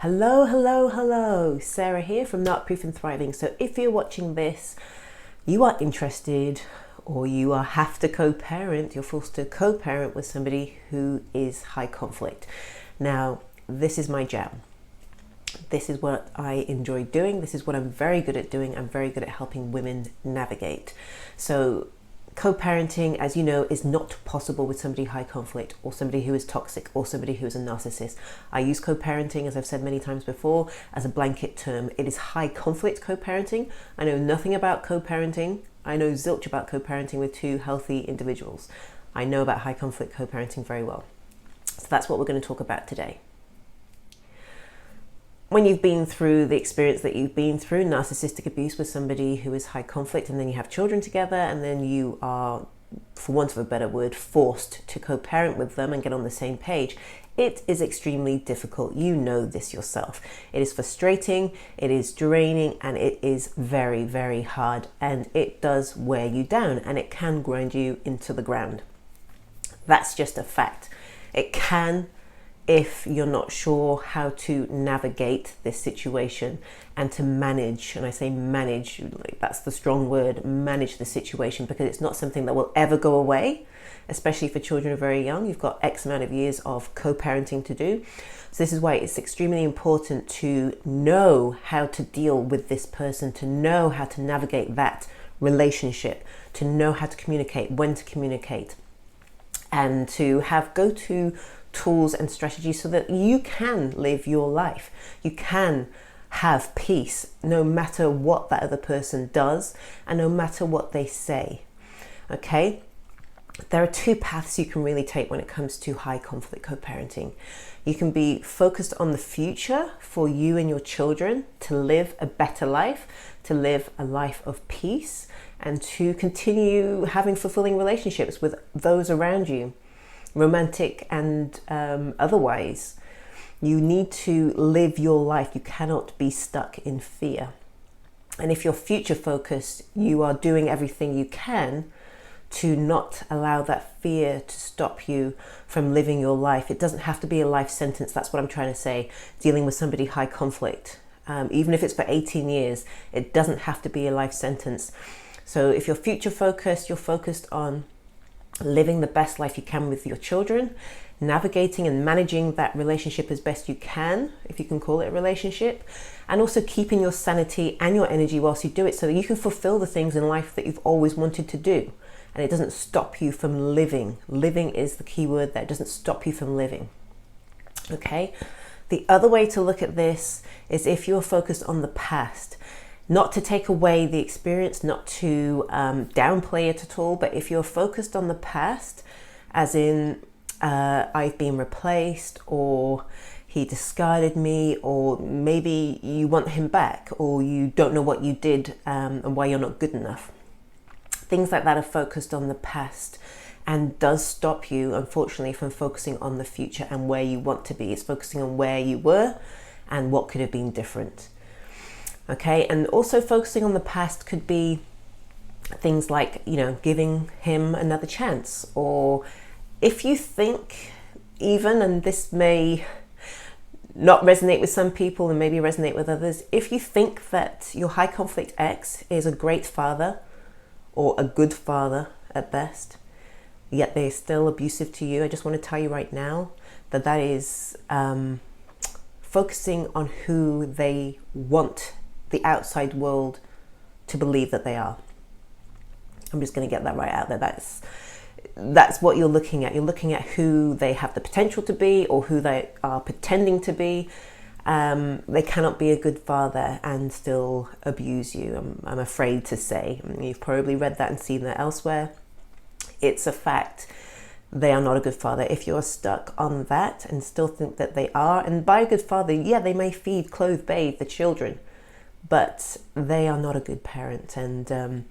Hello, hello, hello. Sarah here from Not Proof and Thriving. So if you're watching this, you are interested or you have to co-parent, you're forced to co-parent with somebody who is high conflict. Now, this is my jam. This is what I enjoy doing. This is what I'm very good at doing. I'm very good at helping women navigate. So co-parenting, as you know, is not possible with somebody high conflict or somebody who is toxic or somebody who is a narcissist. I use co-parenting, as I've said many times before, as a blanket term. It is high conflict co-parenting. I know nothing about co-parenting. I know zilch about co-parenting with two healthy individuals. I know about high conflict co-parenting very well. So that's what we're going to talk about today. When you've been through the experience that you've been through, narcissistic abuse with somebody who is high conflict, and then you have children together, and then you are, for want of a better word, forced to co-parent with them and get on the same page, it is extremely difficult. You know this yourself. It is frustrating, it is draining, and it is very, very hard, and it does wear you down, and it can grind you into the ground. That's just a fact. It can, if you're not sure how to navigate this situation and to manage, and I say manage, like that's the strong word, manage the situation, because it's not something that will ever go away, especially for children who are very young. You've got X amount of years of co-parenting to do. So this is why it's extremely important to know how to deal with this person, to know how to navigate that relationship, to know how to communicate, when to communicate, and to have go-to tools and strategies so that you can live your life. You can have peace no matter what that other person does and no matter what they say. Okay? There are two paths you can really take when it comes to high conflict co-parenting. You can be focused on the future for you and your children to live a better life, to live a life of peace, and to continue having fulfilling relationships with those around you, romantic and otherwise. You need to live your life. You cannot be stuck in fear. And if you're future focused, you are doing everything you can to not allow that fear to stop you from living your life. It doesn't have to be a life sentence. That's what I'm trying to say. Dealing with somebody high conflict, even if it's for 18 years, it doesn't have to be a life sentence. So if you're future focused, you're focused on living the best life you can with your children, navigating and managing that relationship as best you can, if you can call it a relationship, and also keeping your sanity and your energy whilst you do it so that you can fulfill the things in life that you've always wanted to do. And it doesn't stop you from living. Living is the key word there. It doesn't stop you from living. Okay? The other way to look at this is if you're focused on the past. Not to take away the experience, not to downplay it at all, but if you're focused on the past, as in I've been replaced, or he discarded me, or maybe you want him back, or you don't know what you did and why you're not good enough. Things like that are focused on the past and does stop you, unfortunately, from focusing on the future and where you want to be. It's focusing on where you were and what could have been different. Okay, and also focusing on the past could be things like, giving him another chance. Or if you think even, and this may not resonate with some people and maybe resonate with others, if you think that your high conflict ex is a great father or a good father at best, yet they're still abusive to you, I just want to tell you right now that that is focusing on who they want the outside world to believe that they are. I'm just going to get that right out there. That's what you're looking at. You're looking at who they have the potential to be or who they are pretending to be. They cannot be a good father and still abuse you, I'm afraid to say. You've probably read that and seen that elsewhere. It's a fact. They are not a good father. If you're stuck on that and still think that they are, and by a good father, yeah, they may feed, clothe, bathe the children, but they are not a good parent, and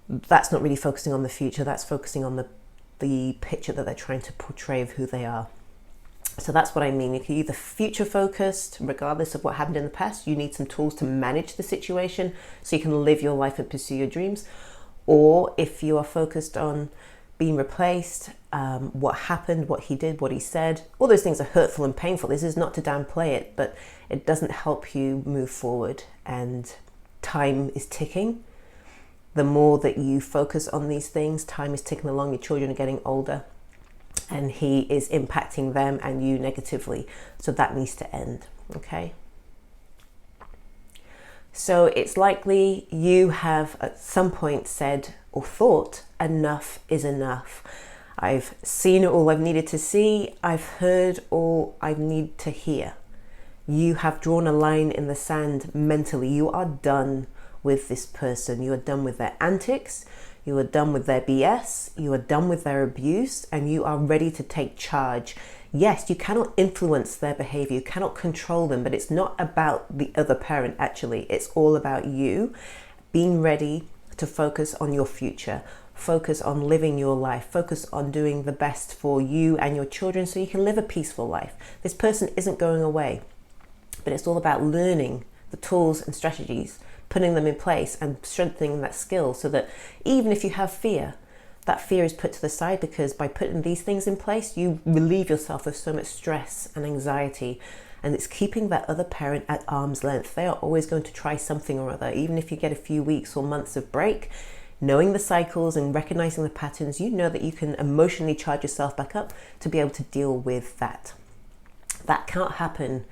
that's not really focusing on the future. That's focusing on the picture that they're trying to portray of who they are. So that's what I mean. You can either future focused, regardless of what happened in the past. You need some tools to manage the situation so you can live your life and pursue your dreams. Or if you are focused on being replaced, what happened, what he did, what he said. All those things are hurtful and painful. This is not to downplay it, but it doesn't help you move forward, and time is ticking. The more that you focus on these things, time is ticking along. Your children are getting older and he is impacting them and you negatively. So that needs to end, okay? So it's likely you have at some point said or thought, enough is enough. I've seen all I've needed to see. I've heard all I need to hear. You have drawn a line in the sand mentally. You are done with this person. You are done with their antics. You are done with their BS. You are done with their abuse, and you are ready to take charge. Yes, you cannot influence their behavior. You cannot control them, but it's not about the other parent, actually. It's all about you being ready to focus on your future, focus on living your life, focus on doing the best for you and your children so you can live a peaceful life. This person isn't going away, but it's all about learning the tools and strategies, putting them in place and strengthening that skill so that even if you have fear, that fear is put to the side, because by putting these things in place, you relieve yourself of so much stress and anxiety. And it's keeping that other parent at arm's length. They are always going to try something or other. Even if you get a few weeks or months of break, knowing the cycles and recognizing the patterns, you know that you can emotionally charge yourself back up to be able to deal with that. That can't happen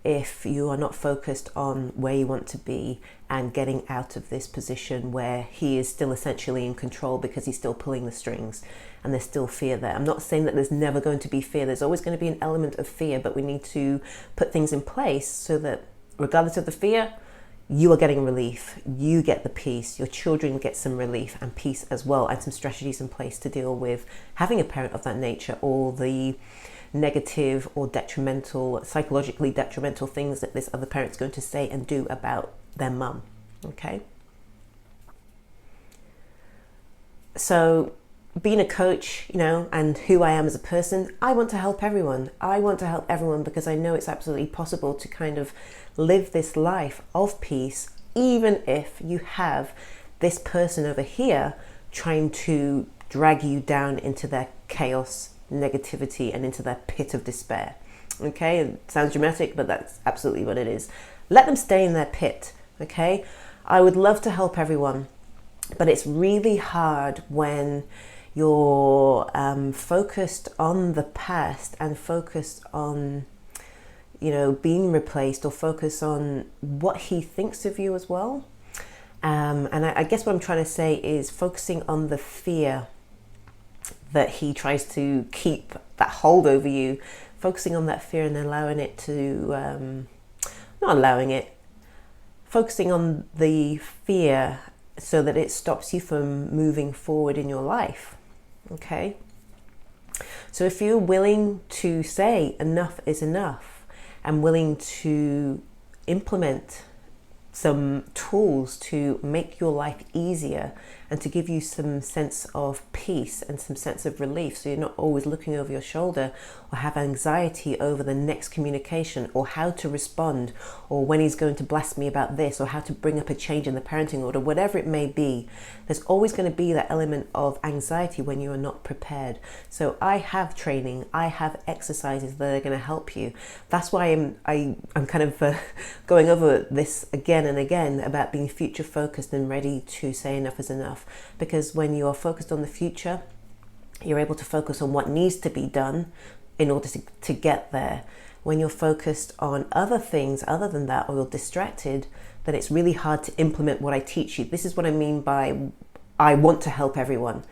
if you are not focused on where you want to be and getting out of this position where he is still essentially in control because he's still pulling the strings and there's still fear there. I'm not saying that there's never going to be fear. There's always going to be an element of fear, but we need to put things in place so that regardless of the fear, you are getting relief, you get the peace, your children get some relief and peace as well, and some strategies in place to deal with having a parent of that nature, or the negative or detrimental, psychologically detrimental things that this other parent's going to say and do about their mum, okay? So being a coach, and who I am as a person, I want to help everyone. I want to help everyone because I know it's absolutely possible to kind of live this life of peace, even if you have this person over here trying to drag you down into their chaos, negativity, and into their pit of despair. Okay, it sounds dramatic, but that's absolutely what it is. Let them stay in their pit, okay? I would love to help everyone, but it's really hard when you're focused on the past and focused on, being replaced, or focus on what he thinks of you as well. And I guess what I'm trying to say is focusing on the fear that he tries to keep that hold over you, focusing on that fear and allowing it to, focusing on the fear so that it stops you from moving forward in your life, okay? So if you're willing to say enough is enough and willing to implement some tools to make your life easier and to give you some sense of peace and some sense of relief, so you're not always looking over your shoulder or have anxiety over the next communication or how to respond, or when he's going to blast me about this, or how to bring up a change in the parenting order, whatever it may be. There's always going to be that element of anxiety when you are not prepared. So I have training, I have exercises that are going to help you. That's why I'm kind of going over this again and again about being future focused and ready to say enough is enough. Because when you are focused on the future, you're able to focus on what needs to be done in order to get there. When you're focused on other things other than that, or you're distracted, then it's really hard to implement what I teach you. This is what I mean by I want to help everyone,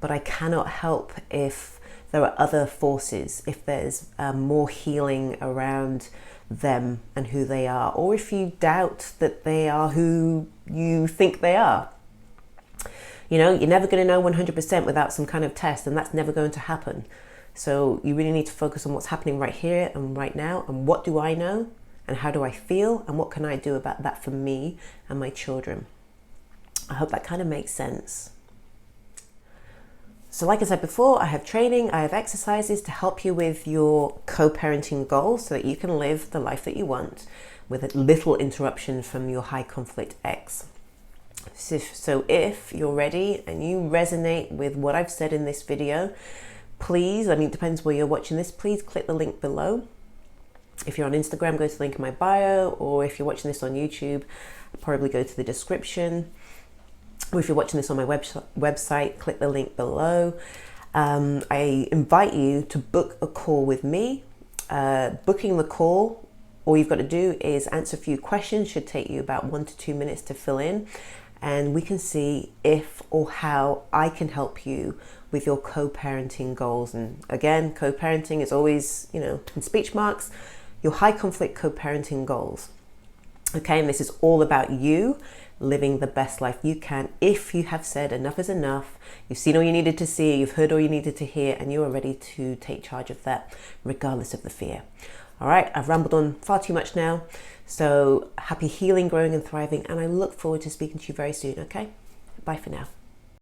but I cannot help if there are other forces, if there's more healing around them and who they are, or if you doubt that they are who you think they are. You're never going to know 100% without some kind of test, and that's never going to happen. So you really need to focus on what's happening right here and right now, and what do I know, and how do I feel, and what can I do about that for me and my children. I hope that kind of makes sense. So like I said before, I have training, I have exercises to help you with your co-parenting goals so that you can live the life that you want with a little interruption from your high conflict ex. So if you're ready and you resonate with what I've said in this video, please, I mean, it depends where you're watching this, please click the link below. If you're on Instagram, go to the link in my bio, or if you're watching this on YouTube, probably go to the description. Or if you're watching this on my website, click the link below. I invite you to book a call with me. Booking the call, all you've got to do is answer a few questions, should take you about 1 to 2 minutes to fill in, and we can see if or how I can help you with your co-parenting goals. And again, co-parenting is always, in speech marks, your high conflict co-parenting goals. Okay, and this is all about you living the best life you can. If you have said enough is enough, you've seen all you needed to see, you've heard all you needed to hear, and you are ready to take charge of that, regardless of the fear. All right, I've rambled on far too much now. So happy healing, growing and thriving, and I look forward to speaking to you very soon, okay? Bye for now.